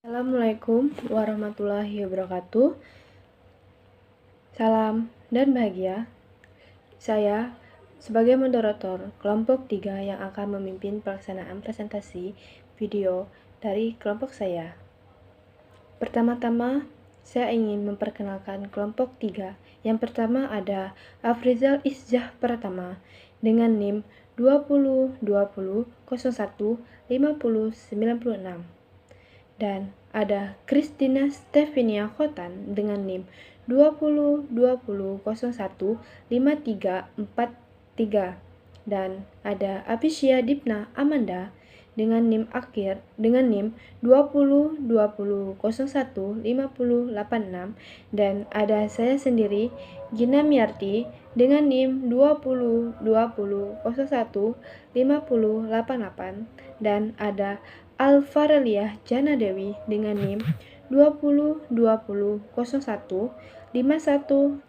Assalamualaikum warahmatullahi wabarakatuh. Salam dan bahagia. Saya sebagai moderator kelompok 3 yang akan memimpin pelaksanaan presentasi video dari kelompok saya. Pertama-tama, saya ingin memperkenalkan kelompok 3. Yang pertama ada Afrizal Izzah Pratama dengan NIM 20 20 01 50 96. Dan ada Christina Stefania Khotan dengan NIM 20 20 01 5343. Dan ada Apisya Dipna Amanda dengan NIM 20 20 01 5086. Dan ada saya sendiri, Gina Miarti, dengan NIM 20 20 01 5088. Dan ada Alfareliah Jana Dewi dengan NIM 20 20 01 5113.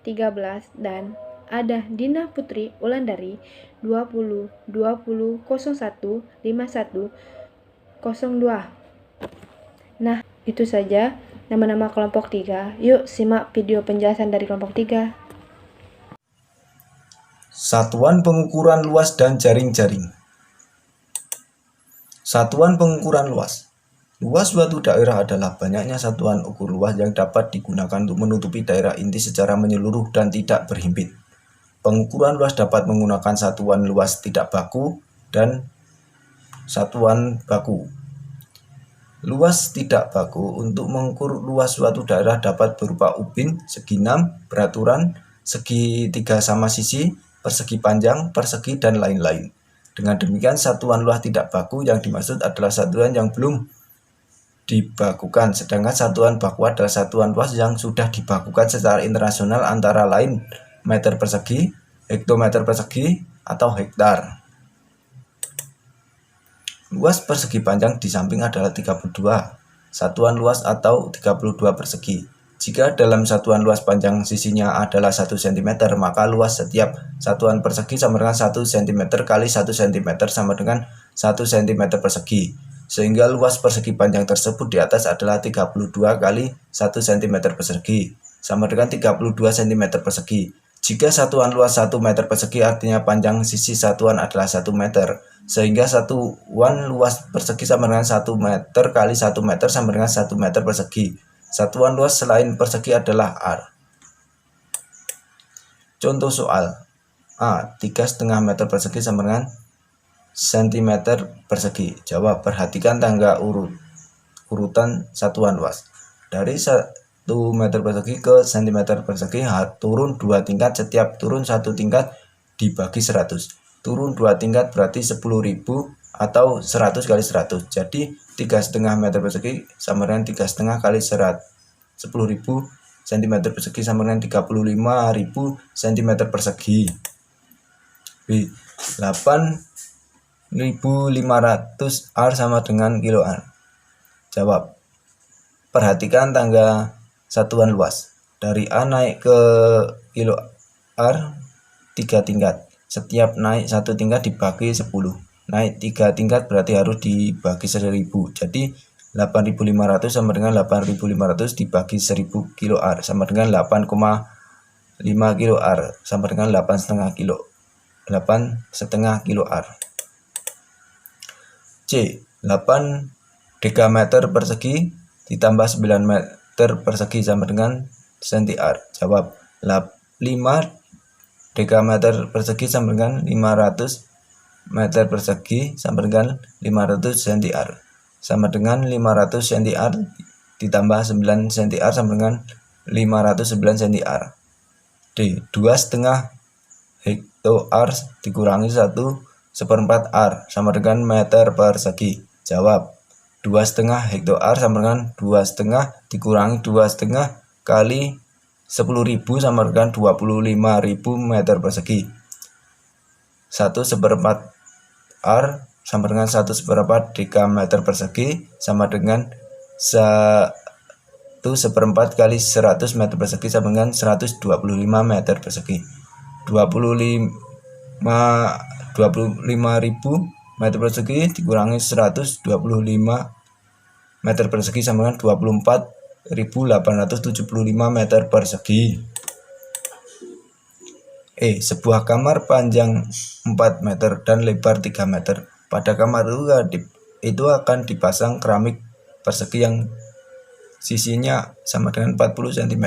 Dan ada Dina Putri Ulandari 20 20 01 5102. Nah, itu saja nama-nama kelompok 3. Yuk simak video penjelasan dari kelompok 3. Satuan pengukuran luas dan jaring-jaring. Satuan pengukuran luas. Luas suatu daerah adalah banyaknya satuan ukur luas yang dapat digunakan untuk menutupi daerah inti secara menyeluruh dan tidak berhimpit. Pengukuran luas dapat menggunakan satuan luas tidak baku dan satuan baku. Luas tidak baku untuk mengukur luas suatu daerah dapat berupa ubin, segi 6, beraturan, segi 3 sama sisi, persegi panjang, persegi, dan lain-lain. Dengan demikian, satuan luas tidak baku yang dimaksud adalah satuan yang belum dibakukan, sedangkan satuan baku adalah satuan luas yang sudah dibakukan secara internasional antara lain meter persegi, hektometer persegi, atau hektar. Luas persegi panjang di samping adalah 32 satuan luas atau 32 persegi. Jika dalam satuan luas panjang sisinya adalah 1 cm, maka luas setiap satuan persegi sama dengan 1 cm kali 1 cm sama dengan 1 cm persegi. Sehingga luas persegi panjang tersebut di atas adalah 32 kali 1 cm persegi sama dengan 32 cm persegi. Jika satuan luas 1 meter persegi artinya panjang sisi satuan adalah 1 meter. Sehingga satuan luas persegi sama dengan 1 meter kali 1 meter sama dengan 1 meter persegi. Satuan luas selain persegi adalah ar. Contoh soal A. 3,5 meter persegi sama dengan cm persegi. Jawab. Perhatikan tangga urutan satuan luas. Dari 1 meter persegi ke cm persegi turun 2 tingkat, setiap turun 1 tingkat dibagi 100. Turun 2 tingkat berarti 10.000 atau 100 kali 100. Jadi 3,5 meter persegi sama dengan 3,5 kali 10.000 cm persegi sama dengan 35.000 cm persegi. B. 8.500 ar sama dengan kilo ar. Jawab. Perhatikan tangga satuan luas. Dari A naik ke kilo ar 3 tingkat. Setiap naik 1 tingkat dibagi 10. Naik 3 tingkat berarti harus dibagi 1.000. Jadi 8.500 sama dengan 8.500 dibagi 1.000 kilo ar sama dengan 8,5 kilo ar sama dengan 8,5 kilo. 8,5 kilo ar. C. 8 dekameter persegi ditambah 9 meter persegi sama dengan cm. Jawab. 5 dekameter persegi sama dengan 500 meter persegi sama dengan 500 cm. Sama dengan 500 cm ditambah 9 cm sama dengan 509 cm. D. 2,5 hektoar dikurangi 1/4 ar sama dengan meter persegi. Jawab. 2,5 hektoar sama dengan 2,5 dikurangi 2,5 kali 10.000 sama dengan 25.000 meter persegi. 1/4 ar sama dengan 1/4 dekameter persegi sama dengan 1/4 kali 100 meter persegi sama dengan 125 meter persegi. 25.000 meter persegi dikurangi 125 meter persegi sama dengan 24.875 meter persegi. Sebuah kamar panjang 4 meter dan lebar 3 meter. Pada kamar itu akan dipasang keramik persegi yang sisinya sama dengan 40 cm.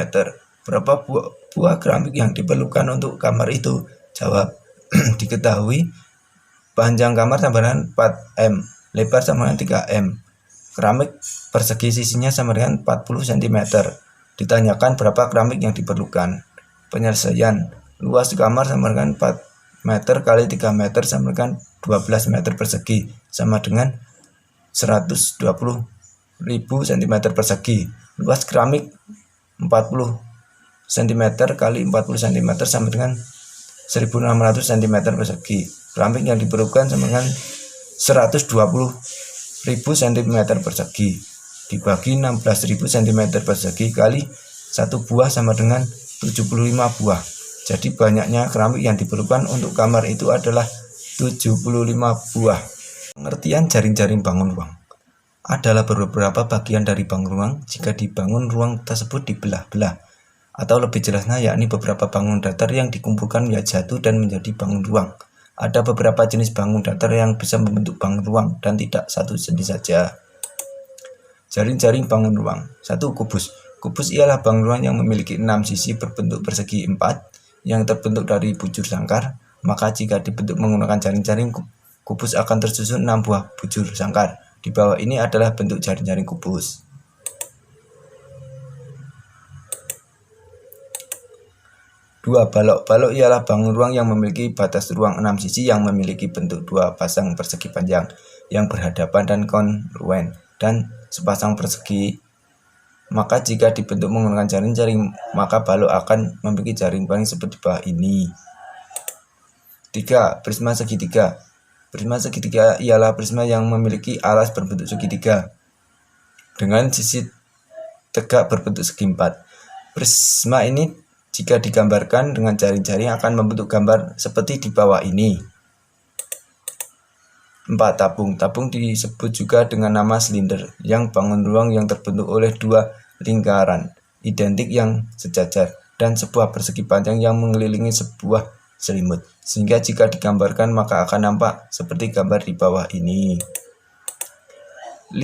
Berapa buah keramik yang diperlukan untuk kamar itu? Jawab. Diketahui panjang kamar sama dengan 4 m, lebar sama dengan 3 m. Keramik persegi sisinya sama dengan 40 cm. Ditanyakan berapa keramik yang diperlukan. Penyelesaian. Luas kamar sama dengan 4 meter kali 3 meter sama dengan 12 meter persegi sama dengan 120.000 cm persegi. Luas keramik 40 cm kali 40 cm sama dengan 1600 cm persegi. Keramik yang diperlukan sama dengan 120.000 cm persegi dibagi 16.000 cm persegi kali 1 buah sama dengan 75 buah. Jadi banyaknya keramik yang diperlukan untuk kamar itu adalah 75 buah. Pengertian jaring-jaring bangun ruang adalah beberapa bagian dari bangun ruang jika dibangun ruang tersebut dibelah-belah, atau lebih jelasnya yakni beberapa bangun datar yang dikumpulkan menjadi satu dan menjadi bangun ruang. Ada beberapa jenis bangun datar yang bisa membentuk bangun ruang dan tidak satu jenis saja. Jaring-jaring bangun ruang. 1. Kubus. Kubus ialah bangun ruang yang memiliki 6 sisi berbentuk persegi 4 yang terbentuk dari bujur sangkar. Maka jika dibentuk menggunakan jaring-jaring, kubus akan tersusun 6 buah bujur sangkar. Di bawah ini adalah bentuk jaring-jaring kubus. 2. Balok. Balok ialah bangun ruang yang memiliki batas ruang 6 sisi yang memiliki bentuk 2 pasang persegi panjang yang berhadapan dan kongruen dan sepasang persegi. Maka jika dibentuk menggunakan jaring-jaring, maka balok akan memiliki jaring paling seperti bawah ini. 3. Prisma segitiga. Prisma segitiga ialah prisma yang memiliki alas berbentuk segitiga dengan sisi tegak berbentuk segi 4. Prisma ini jika digambarkan dengan jaring-jaring akan membentuk gambar seperti di bawah ini. 4. Tabung. Tabung disebut juga dengan nama silinder, yang bangun ruang yang terbentuk oleh 2 lingkaran identik yang sejajar dan sebuah persegi panjang yang mengelilingi sebuah selimut, sehingga jika digambarkan maka akan nampak seperti gambar di bawah ini. 5.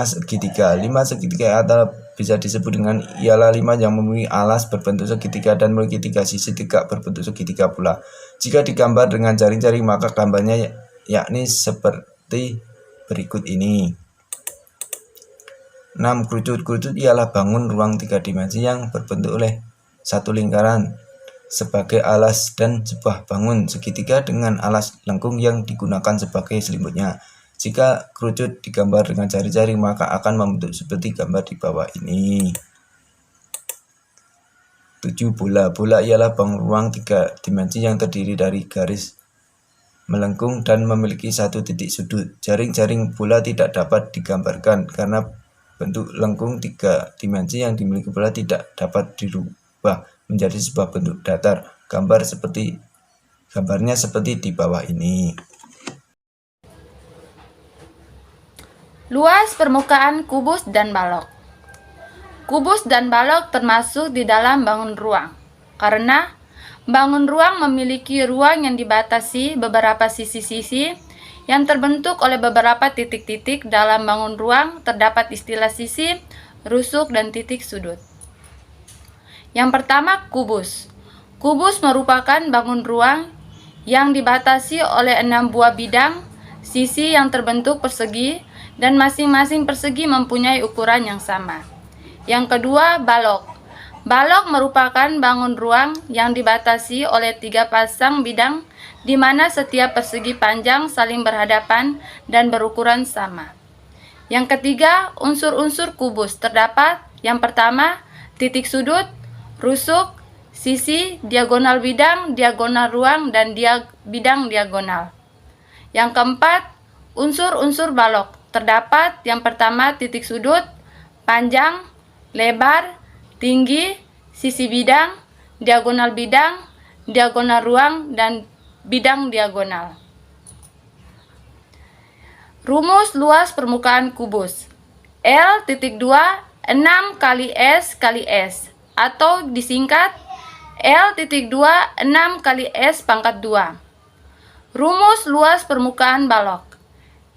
Segitiga. 5 segitiga atau bisa disebut dengan ialah 5 yang memiliki alas berbentuk segitiga dan memiliki 3 sisi tegak berbentuk segitiga pula. Jika digambar dengan jaring-jaring maka gambarnya yakni seperti berikut ini. 6. Kerucut. Kerucut ialah bangun ruang 3 dimensi yang berbentuk oleh satu lingkaran sebagai alas dan sebuah bangun segitiga dengan alas lengkung yang digunakan sebagai selimutnya. Jika kerucut digambar dengan jari-jari maka akan membentuk seperti gambar di bawah ini. 7. Bola. Bola ialah bangun ruang 3 dimensi yang terdiri dari garis melengkung dan memiliki satu titik sudut. Jaring-jaring bola tidak dapat digambarkan karena bentuk lengkung 3 dimensi yang dimiliki bola tidak dapat dirubah menjadi sebuah bentuk datar. Gambarnya seperti di bawah ini. Luas permukaan kubus dan balok. Kubus dan balok termasuk di dalam bangun ruang, karena bangun ruang memiliki ruang yang dibatasi beberapa sisi-sisi yang terbentuk oleh beberapa titik-titik. Dalam bangun ruang terdapat istilah sisi, rusuk, dan titik sudut. Yang pertama, kubus. Kubus merupakan bangun ruang yang dibatasi oleh 6 buah bidang sisi yang terbentuk persegi dan masing-masing persegi mempunyai ukuran yang sama. Yang kedua, balok. Balok merupakan bangun ruang yang dibatasi oleh 3 pasang bidang di mana setiap persegi panjang saling berhadapan dan berukuran sama. Yang ketiga, unsur-unsur kubus terdapat yang pertama, titik sudut, rusuk, sisi, diagonal bidang, diagonal ruang, dan bidang diagonal. Yang keempat, unsur-unsur balok terdapat yang pertama, titik sudut, panjang, lebar, tinggi, sisi bidang, diagonal ruang, dan bidang diagonal. Rumus luas permukaan kubus. L.2 6 kali S kali S, atau disingkat L.2 6 kali S pangkat 2. Rumus luas permukaan balok.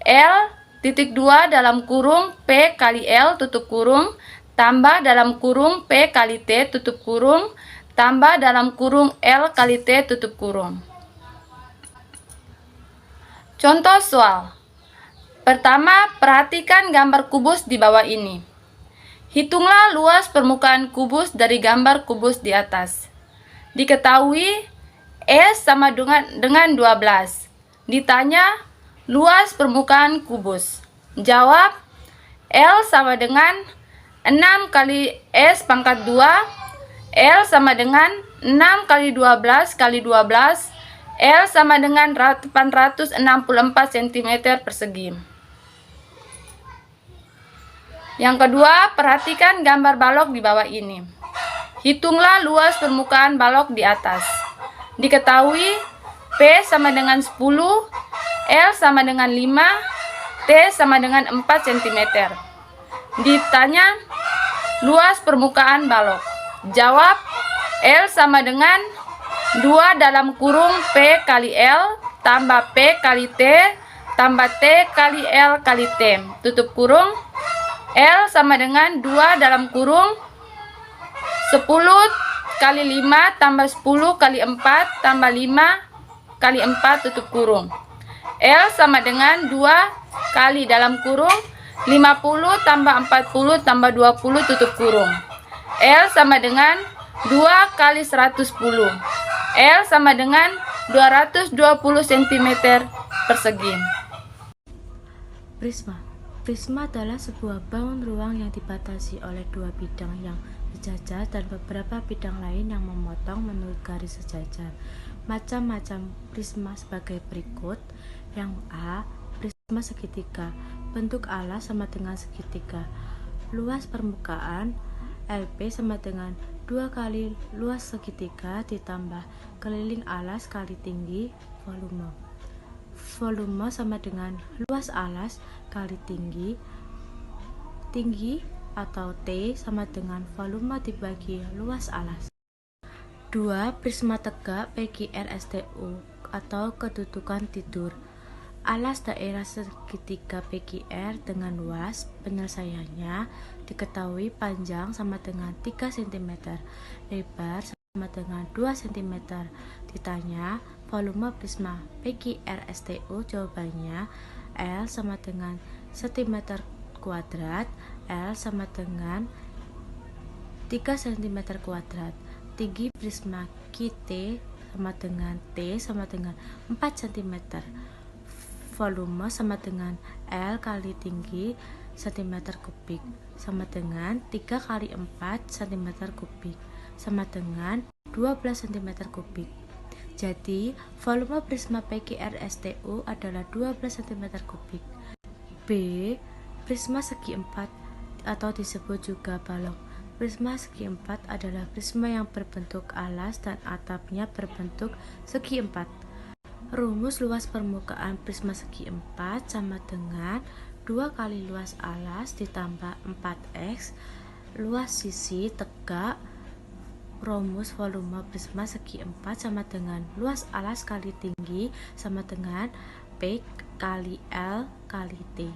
L.2 dalam kurung P kali L tutup kurung tambah dalam kurung P kali T tutup kurung tambah dalam kurung L kali T tutup kurung. Contoh soal. Pertama, perhatikan gambar kubus di bawah ini. Hitunglah luas permukaan kubus dari gambar kubus di atas. Diketahui S sama dengan 12. Ditanya luas permukaan kubus. Jawab L sama dengan 6 kali S pangkat 2. L sama dengan 6 kali 12 kali 12. L sama dengan 864 cm persegi. Yang kedua, perhatikan gambar balok di bawah ini. Hitunglah luas permukaan balok di atas. Diketahui P sama dengan 10, L sama dengan 5, T sama dengan 4 cm. Ditanya luas permukaan balok. Jawab L sama dengan 2 dalam kurung P kali L tambah P kali T tambah T kali L kali T tutup kurung. L sama dengan 2 dalam kurung 10 kali 5 tambah 10 kali 4 tambah 5 kali 4 tutup kurung. L sama dengan 2 kali dalam kurung 50 tambah 40 tambah 20 tutup kurung. L sama dengan 2 kali 110. L sama dengan 220 cm persegi. Prisma adalah sebuah bangun ruang yang dibatasi oleh dua bidang yang sejajar dan beberapa bidang lain yang memotong menurut garis sejajar. Macam-macam prisma sebagai berikut. Yang A, prisma segitiga. Bentuk alas sama dengan segitiga. Luas permukaan LP sama dengan 2 kali luas segitiga ditambah keliling alas kali tinggi volume. Volume sama dengan luas alas kali tinggi atau T sama dengan volume dibagi luas alas. 2. Prisma tegak PQR-STU atau kedudukan tidur. Alas daerah segitiga PQR dengan luas penyelesaiannya diketahui panjang sama dengan 3 cm, lebar sama dengan 2 cm. Ditanya volume prisma PQR-STU, jawabannya L sama dengan cm kuadrat, L sama dengan 3 cm kuadrat. Tinggi prisma QT sama dengan T sama dengan 4 cm. Volume sama dengan L kali tinggi cm kubik sama dengan 3 kali 4 cm kubik sama dengan 12 cm kubik. Jadi volume prisma PQR-STU adalah 12 cm kubik. B. Prisma segi empat atau disebut juga balok. Prisma segi empat adalah prisma yang berbentuk alas dan atapnya berbentuk segi empat. Rumus luas permukaan prisma segi empat sama dengan 2 kali luas alas ditambah 4x luas sisi tegak. Rumus volume prisma segi empat sama dengan luas alas kali tinggi sama dengan P kali L kali T.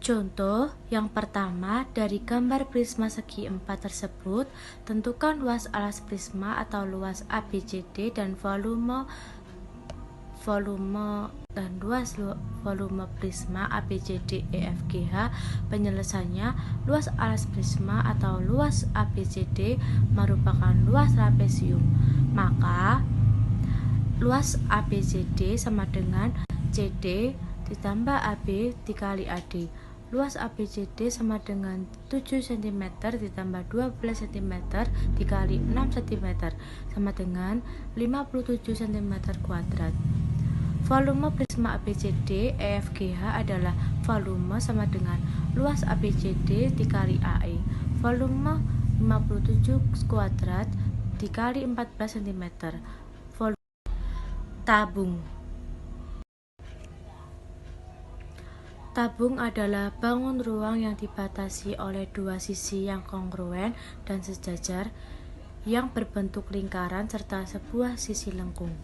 Contoh yang pertama, dari gambar prisma segi empat tersebut, tentukan luas alas prisma atau luas ABCD dan volume dan luas volume prisma ABCD EFGH. Penyelesaiannya, luas alas prisma atau luas ABCD merupakan luas trapesium. Maka luas ABCD sama dengan CD ditambah AB dikali AD. Luas ABCD sama dengan 7 cm ditambah 12 cm dikali 6 cm sama dengan 57 cm kuadrat. Volume prisma ABCD EFGH adalah volume sama dengan luas ABCD dikali AE. Volume 57 kuadrat dikali 14 cm. Volume tabung. Tabung adalah bangun ruang yang dibatasi oleh dua sisi yang kongruen dan sejajar yang berbentuk lingkaran serta sebuah sisi lengkung.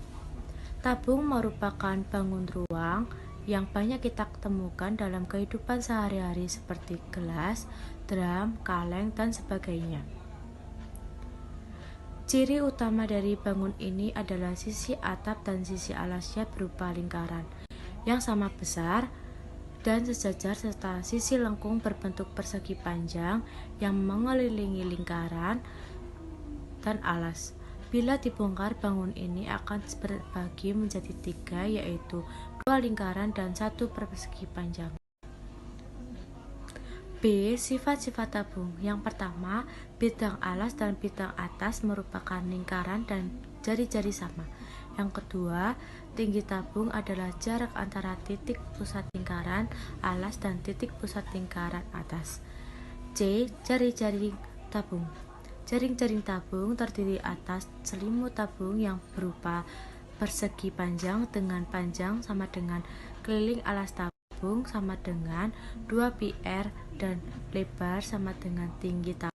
Tabung merupakan bangun ruang yang banyak kita temukan dalam kehidupan sehari-hari seperti gelas, drum, kaleng, dan sebagainya. Ciri utama dari bangun ini adalah sisi atap dan sisi alasnya berupa lingkaran yang sama besar dan sejajar serta sisi lengkung berbentuk persegi panjang yang mengelilingi lingkaran dan alas. Bila dibongkar, bangun ini akan berbagi menjadi 3, yaitu 2 lingkaran dan 1 persegi panjang. B. Sifat-sifat tabung. Yang pertama, bidang alas dan bidang atas merupakan lingkaran dan jari-jari sama. Yang kedua, tinggi tabung adalah jarak antara titik pusat lingkaran alas dan titik pusat lingkaran atas. C. Jari-jari tabung. Jaring-jaring tabung terdiri atas selimut tabung yang berupa persegi panjang dengan panjang sama dengan keliling alas tabung sama dengan 2 πr dan lebar sama dengan tinggi tabung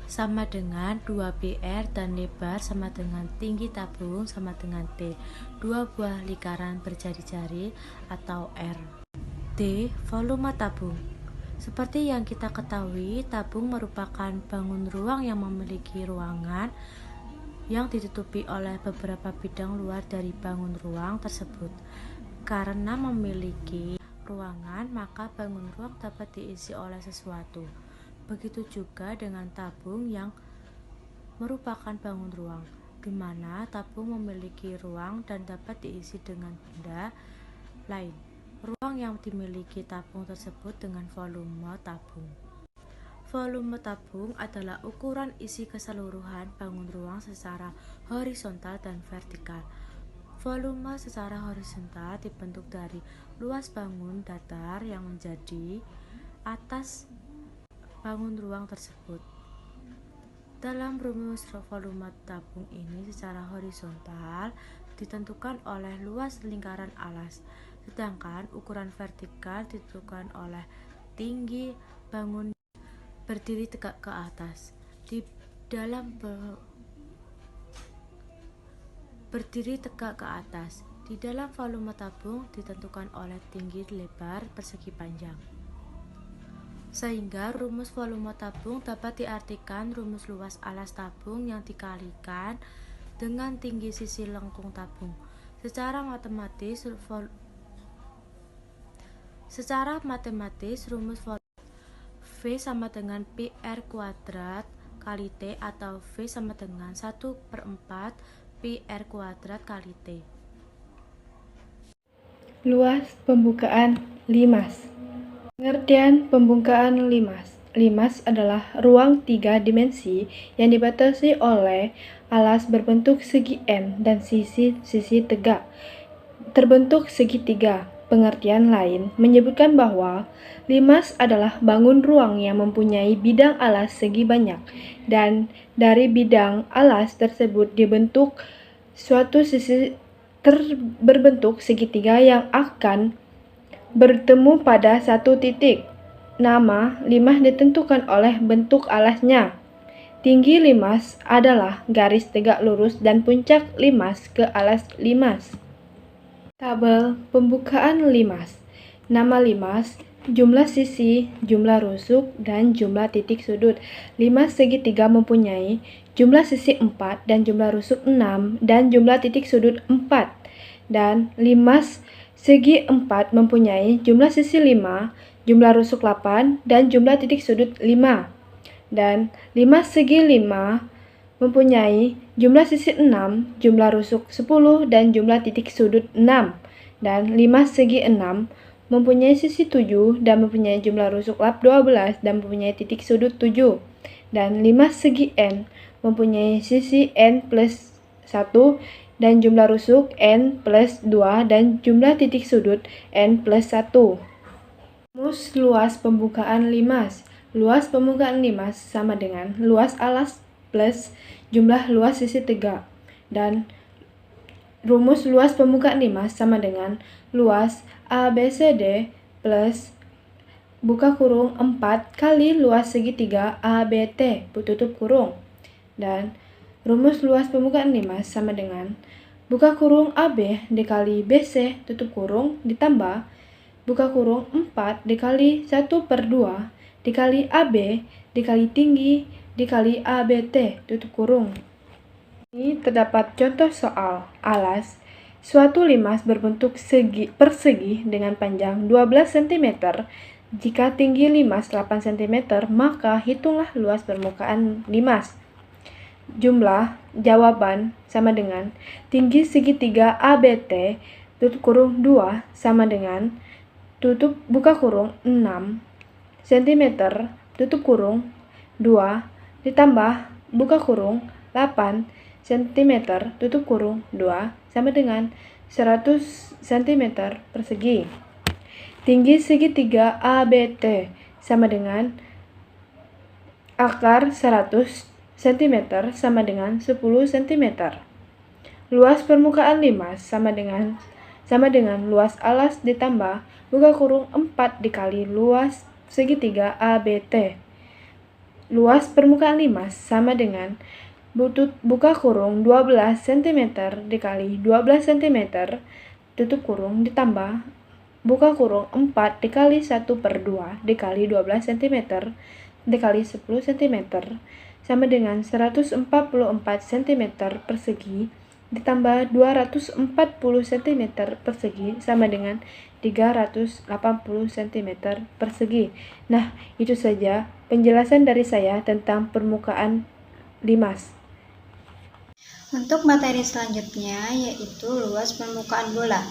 sama dengan 2 πr dan lebar sama dengan tinggi tabung sama dengan T. 2 buah lingkaran berjari-jari atau R. D. Volume tabung. Seperti yang kita ketahui, tabung merupakan bangun ruang yang memiliki ruangan yang ditutupi oleh beberapa bidang luar dari bangun ruang tersebut. Karena memiliki ruangan, maka bangun ruang dapat diisi oleh sesuatu. Begitu juga dengan tabung yang merupakan bangun ruang, di mana tabung memiliki ruang dan dapat diisi dengan benda lain. Ruang yang dimiliki tabung tersebut dengan volume tabung. Volume tabung adalah ukuran isi keseluruhan bangun ruang secara horizontal dan vertikal. Volume secara horizontal dibentuk dari luas bangun datar yang menjadi atas bangun ruang tersebut. Dalam rumus volume tabung ini secara horizontal ditentukan oleh luas lingkaran alas, sedangkan ukuran vertikal ditentukan oleh tinggi bangun berdiri tegak ke atas. Berdiri tegak ke atas. Di dalam volume tabung ditentukan oleh tinggi lebar persegi panjang. Sehingga rumus volume tabung dapat diartikan rumus luas alas tabung yang dikalikan dengan tinggi sisi lengkung tabung. Secara matematis rumus V sama dengan PR kuadrat kali T atau V sama dengan 1/4 PR kuadrat kali T. Luas pembukaan limas. Pengertian pembukaan limas. Limas adalah ruang 3 dimensi yang dibatasi oleh alas berbentuk segi N dan sisi-sisi tegak terbentuk segitiga. Pengertian lain menyebutkan bahwa limas adalah bangun ruang yang mempunyai bidang alas segi banyak, dan dari bidang alas tersebut dibentuk suatu sisi berbentuk segitiga yang akan bertemu pada satu titik. Nama limas ditentukan oleh bentuk alasnya. Tinggi limas adalah garis tegak lurus dan puncak limas ke alas limas. Tabel pembukaan limas. Nama limas, jumlah sisi, jumlah rusuk, dan jumlah titik sudut. Limas segitiga mempunyai jumlah sisi 4 dan jumlah rusuk 6 dan jumlah titik sudut 4. Dan limas segi 4 mempunyai jumlah sisi 5, jumlah rusuk 8, dan jumlah titik sudut 5. Dan limas segi 5 mempunyai jumlah sisi 6, jumlah rusuk 10, dan jumlah titik sudut 6. Dan limas segi 6 mempunyai sisi 7 dan mempunyai jumlah rusuk 12 dan mempunyai titik sudut 7. Dan limas segi N mempunyai sisi N plus 1 dan jumlah rusuk N plus 2 dan jumlah titik sudut N plus 1. Rumus luas pembukaan limas. Luas pembukaan limas sama dengan luas alas plus jumlah luas sisi tegak, dan rumus luas permukaan limas sama dengan luas ABCD plus buka kurung 4 kali luas segitiga ABT tutup kurung. Dan rumus luas permukaan limas sama dengan buka kurung AB dikali BC tutup kurung ditambah buka kurung 4 dikali 1/2 dikali AB dikali tinggi dikali ABT tutup kurung. Ini terdapat contoh soal. Alas suatu limas berbentuk persegi dengan panjang 12 cm. Jika tinggi limas 8 cm, maka hitunglah luas permukaan limas. Jumlah jawaban sama dengan tinggi segitiga ABT tutup kurung 2 sama dengan tutup buka kurung 6 cm tutup kurung 2 ditambah buka kurung 8 cm tutup kurung 2 sama dengan 100 cm persegi. Tinggi segitiga ABT sama dengan akar 100 cm sama dengan 10 cm. Luas permukaan limas sama dengan luas alas ditambah buka kurung 4 dikali luas segitiga ABT. Luas permukaan limas sama dengan buka kurung 12 cm dikali 12 cm tutup kurung ditambah buka kurung 4 dikali 1/2 dikali 12 cm dikali 10 cm sama dengan 144 cm persegi ditambah 240 cm persegi sama dengan 380 cm persegi. Nah, itu saja penjelasan dari saya tentang permukaan limas. Untuk materi selanjutnya yaitu luas permukaan bola.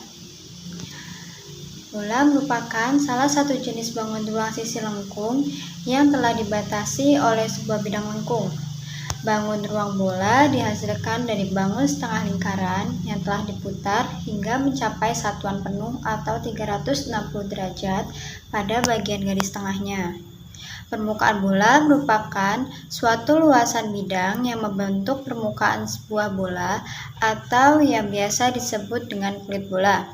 Bola merupakan salah satu jenis bangun ruang sisi lengkung yang telah dibatasi oleh sebuah bidang lengkung. Bangun ruang bola dihasilkan dari bangun setengah lingkaran yang telah diputar hingga mencapai satuan penuh atau 360 derajat pada bagian garis tengahnya. Permukaan bola merupakan suatu luasan bidang yang membentuk permukaan sebuah bola atau yang biasa disebut dengan kulit bola.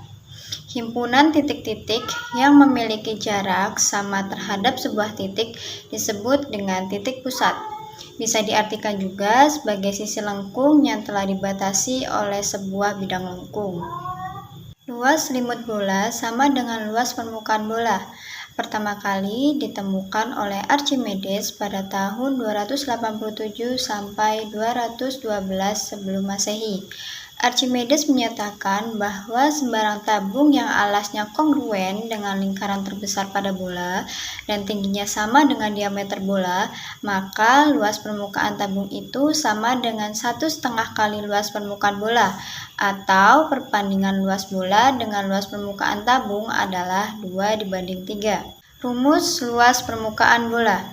Himpunan titik-titik yang memiliki jarak sama terhadap sebuah titik disebut dengan titik pusat. Bisa diartikan juga sebagai sisi lengkung yang telah dibatasi oleh sebuah bidang lengkung. Luas selimut bola sama dengan luas permukaan bola. Pertama kali ditemukan oleh Archimedes pada tahun 287 sampai 212 sebelum Masehi. Archimedes menyatakan bahwa sembarang tabung yang alasnya kongruen dengan lingkaran terbesar pada bola dan tingginya sama dengan diameter bola, maka luas permukaan tabung itu sama dengan 1,5 kali luas permukaan bola, atau perbandingan luas bola dengan luas permukaan tabung adalah 2:3. Rumus luas permukaan bola.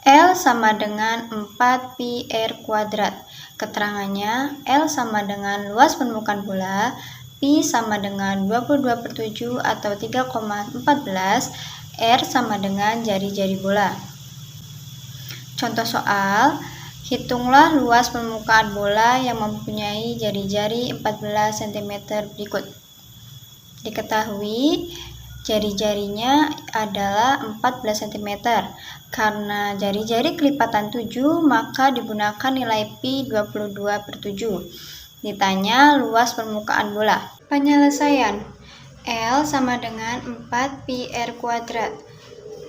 L sama dengan 4pi R kuadrat. Keterangannya, L sama dengan luas permukaan bola, Pi sama dengan 22/7 atau 3,14, R sama dengan jari-jari bola. Contoh soal, hitunglah luas permukaan bola yang mempunyai jari-jari 14 cm berikut. Diketahui, jari-jarinya adalah 14 cm. Karena jari-jari kelipatan 7, maka digunakan nilai Pi 22/7. Ditanya luas permukaan bola. Penyelesaian. L sama dengan 4pi R kuadrat.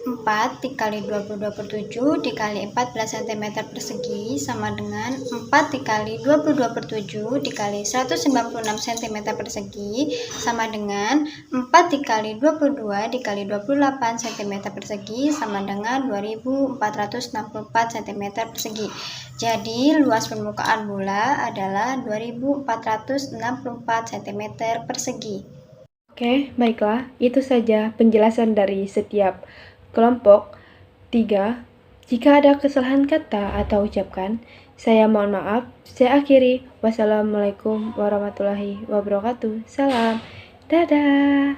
4 dikali 22/7 dikali 14 cm persegi sama dengan 4 dikali 22/7 dikali 196 cm persegi sama dengan 4 dikali 22 dikali 28 cm persegi sama dengan 2464 cm persegi. Jadi luas permukaan bola adalah 2464 cm persegi. Oke, baiklah. Itu saja penjelasan dari setiap kelompok 3. Jika ada kesalahan kata atau ucapkan, saya mohon maaf. Saya akhiri. Wassalamualaikum warahmatullahi wabarakatuh. Salam. Dadah.